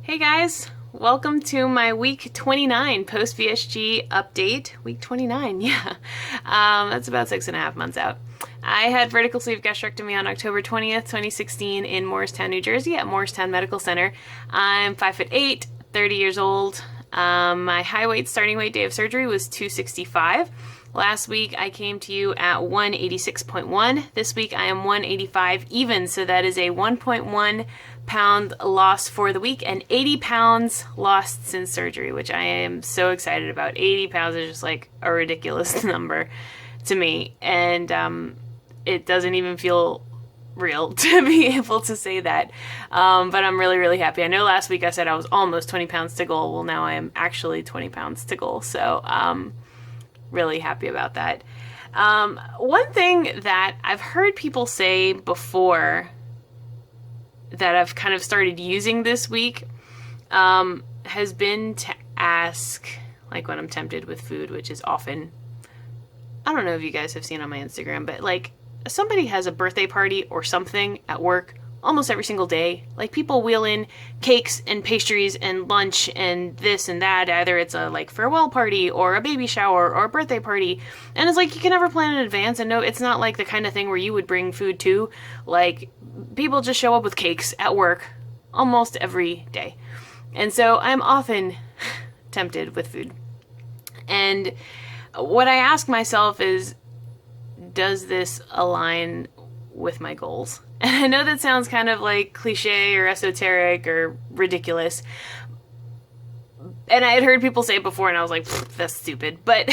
Hey guys, welcome to my week 29 post VSG update. Week 29, yeah. That's about 6.5 months out. I had vertical sleeve gastrectomy on October 20th, 2016 in Morristown, New Jersey at Morristown Medical Center. I'm 5'8", 30 years old. My high weight starting weight day of surgery was 265. Last week I came to you at 186.1. This week I am 185 even, so that is a 1.1 pound loss for the week and 80 pounds lost since surgery, which I am so excited about. 80 pounds is just like a ridiculous number to me, and it doesn't even feel real to be able to say that, but I'm really happy. I know last week I said I was almost 20 pounds to goal. Well, now I am actually 20 pounds to goal, so really happy about that. One thing that I've heard people say before that I've kind of started using this week has been to ask, like when I'm tempted with food, which is often, I don't know if you guys have seen on my Instagram, but like somebody has a birthday party or something at work almost every single day. Like people wheel in cakes and pastries and lunch and this and that. Either it's a like farewell party or a baby shower or a birthday party. And it's like you can never plan in advance. And no, it's not like the kind of thing where you would bring food to. Like people just show up with cakes at work almost every day. And so I'm often tempted with food. And what I ask myself is, does this align with my goals? And I know that sounds kind of like cliche or esoteric or ridiculous. And I had heard people say it before and I was like, that's stupid. But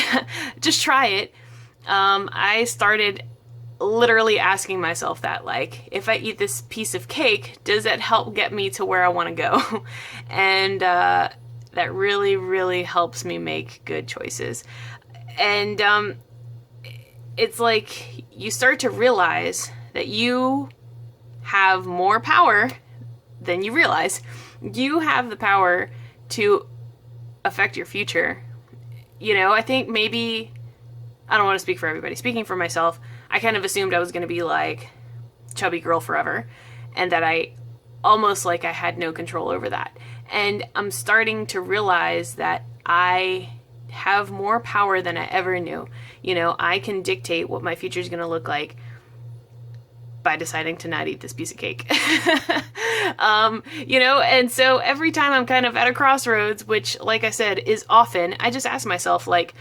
just try it. I started literally asking myself that, like, if I eat this piece of cake, does that help get me to where I want to go? And that really helps me make good choices. And it's like you start to realize that you have more power than you realize. You have the power to affect your future. You know, I think maybe, I don't want to speak for everybody. Speaking for myself, I kind of assumed I was going to be like chubby girl forever, and that I almost like I had no control over that. And I'm starting to realize that I have more power than I ever knew. You know, I can dictate what my future is going to look like by deciding to not eat this piece of cake. You know, and so every time I'm kind of at a crossroads, which, like I said, is often, I just ask myself, like,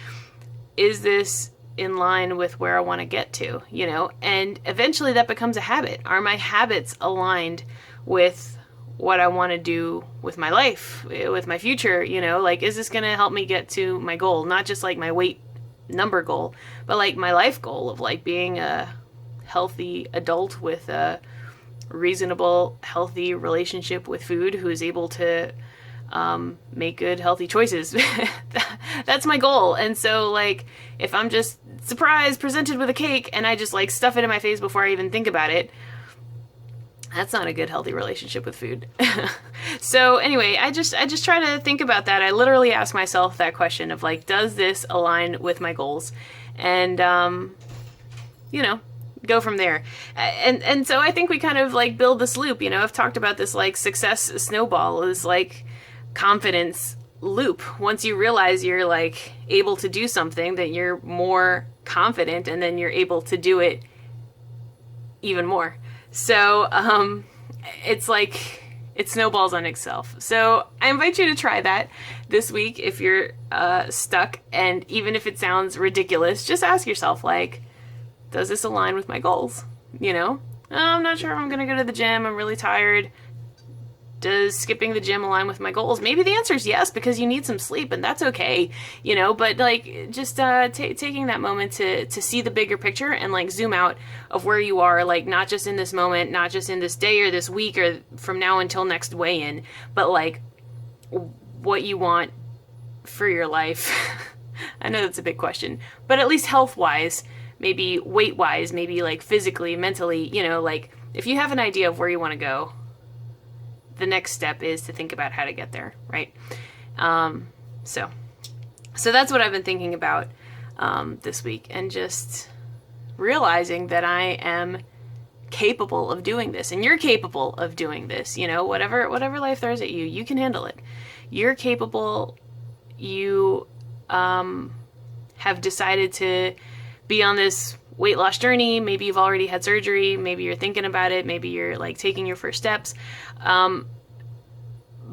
is this in line with where I want to get to, you know? And eventually that becomes a habit. Are my habits aligned with what I want to do with my life, with my future, you know? Like, is this going to help me get to my goal? Not just like my weight number goal, but like my life goal of like being a healthy adult with a reasonable, healthy relationship with food who is able to make good, healthy choices. That's my goal. And so, like, if I'm just surprised presented with a cake and I just like stuff it in my face before I even think about it, that's not a good, healthy relationship with food. So anyway, I just try to think about that. I literally ask myself that question of like, does this align with my goals? And you know, go from there. And so I think we kind of like build this loop. You know, I've talked about this like success snowball is like confidence loop. Once you realize you're like able to do something, that you're more confident, and then you're able to do it even more. So it's like it snowballs on itself. So I invite you to try that this week if you're stuck, and even if it sounds ridiculous, just ask yourself, like, does this align with my goals? You know, I'm not sure if I'm going to go to the gym. I'm really tired. Does skipping the gym align with my goals? Maybe the answer is yes, because you need some sleep, and that's okay, you know, but like just taking that moment to see the bigger picture and like zoom out of where you are, like not just in this moment, not just in this day or this week or from now until next weigh-in, but like what you want for your life. I know that's a big question, but at least health-wise, maybe weight-wise, maybe like physically, mentally, you know, like if you have an idea of where you want to go, the next step is to think about how to get there, right? So that's what I've been thinking about this week, and just realizing that I am capable of doing this, and you're capable of doing this. You know, whatever life throws at you, you can handle it. You're capable. You have decided to be on this weight loss journey. Maybe you've already had surgery. Maybe you're thinking about it. Maybe you're like taking your first steps.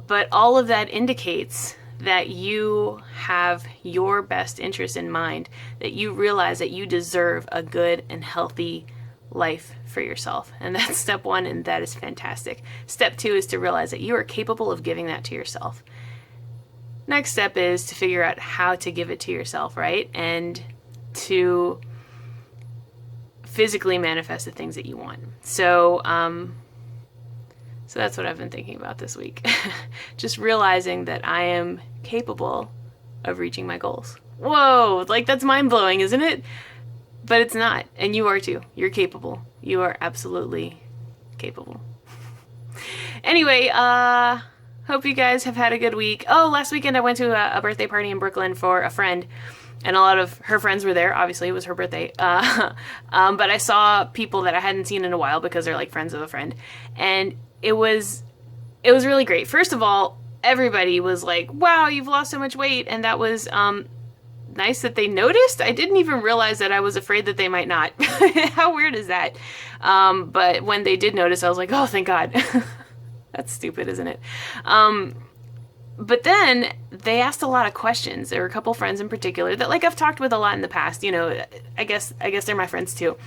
But all of that indicates that you have your best interest in mind, that you realize that you deserve a good and healthy life for yourself. And that's step one, and that is fantastic. Step two is to realize that you are capable of giving that to yourself. Next step is to figure out how to give it to yourself, right? And to physically manifest the things that you want. So that's what I've been thinking about this week. Just realizing that I am capable of reaching my goals. Whoa, like that's mind-blowing, isn't it? But it's not, and you are too. You're capable. You are absolutely capable. Anyway, hope you guys have had a good week. Oh, last weekend I went to a birthday party in Brooklyn for a friend, and a lot of her friends were there. Obviously, it was her birthday. But I saw people that I hadn't seen in a while because they're like friends of a friend, and it was really great. First of all, everybody was like, "Wow, you've lost so much weight," and that was nice that they noticed. I didn't even realize that. I was afraid that they might not. How weird is that? But when they did notice, I was like, "Oh, thank God." That's stupid, isn't it? But then they asked a lot of questions. There were a couple friends in particular that, like, I've talked with a lot in the past. You know, I guess they're my friends too.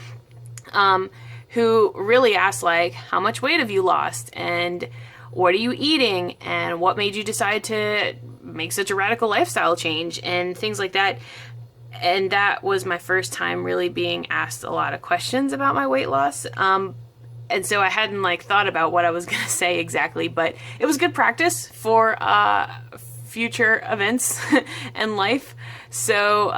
Who really asked, like, how much weight have you lost? And what are you eating? And what made you decide to make such a radical lifestyle change? And things like that. And that was my first time really being asked a lot of questions about my weight loss. And so I hadn't like thought about what I was going to say exactly, but it was good practice for future events and life. So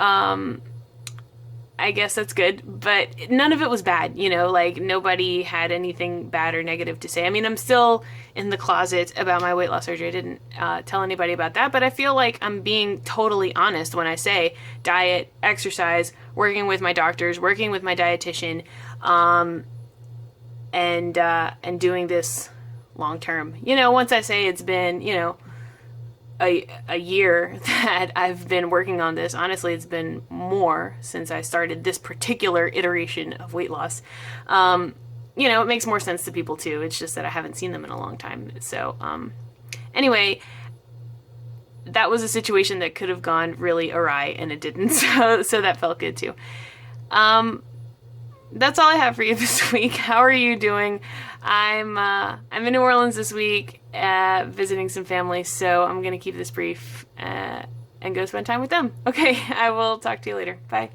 I guess that's good, but none of it was bad, you know, like nobody had anything bad or negative to say. I mean, I'm still in the closet about my weight loss surgery. I didn't tell anybody about that, but I feel like I'm being totally honest when I say diet, exercise, working with my doctors, working with my dietitian, and doing this long term. You know, once I say it's been, you know, a year that I've been working on this, honestly, it's been more since I started this particular iteration of weight loss. You know, it makes more sense to people too. It's just that I haven't seen them in a long time. So, anyway, that was a situation that could have gone really awry and it didn't. So that felt good too. That's all I have for you this week. How are you doing? I'm in New Orleans this week, visiting some family, so I'm going to keep this brief and go spend time with them. Okay, I will talk to you later. Bye.